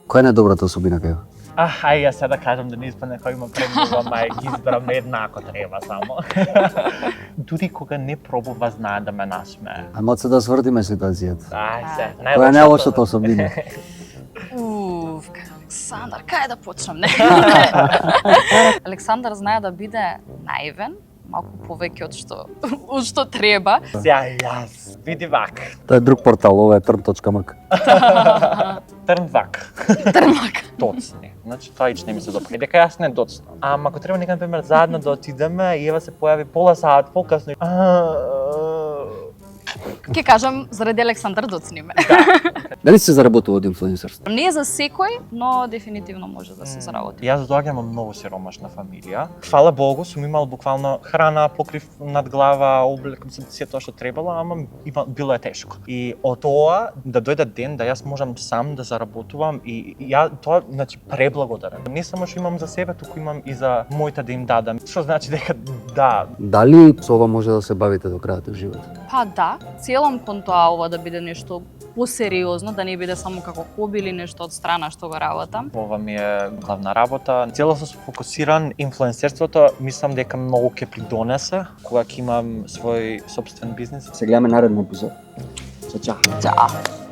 Која е најдобрата особина кај? Ај, јас сега да кажам да не испадне кој има премногу, ама ги избрам еднako треба само. Дури кога не пробува, знае да ме насмее. Ајмо се да свртиме ситуацијата. Ај се, Која е најлошата особина? Александар, кај да почнем? Не. Александар знае да биде наивен, малку повеќе од што треба. Сега јас, види вак. Тоа е друг портал, ова е trn.mk. Трнвак. Трмак. Доцни. Значи тоа ич не ми се допаѓа. И дека јас не доцна. Ама ако треба нека на пример заедно да отидеме и Ева се појави пола сат покасно. Ќе кажам заради Александар доцниме. Дали се заработува од инфлуенсерство? Не е за секој, но дефинитивно може да се заработи. Јас доаѓам од многу сиромашна фамилија. Фала Богу, сум имал буквално храна, покрив над глава, облек, се тоа што требало, ама било е тешко. И од тоа да дојде ден да јас можам сам да заработувам и ја тоа значи преблагодарен. Не само што имам за себе, туку имам и за моите да им дадам. Што значи дека да. Дали со ова може да се бавите до крајот од животот? Па да, целам кон тоа ова да биде нешто посериозно, да не биде само како хоби или нешто од страна што го работам. Ова ми е главна работа. Целосно сум фокусиран инфлуенсерството, мислам дека многу ќе придонесе кога ќе имам свој сопствен бизнес. Се гледаме нареден епизод. Чао. Чао.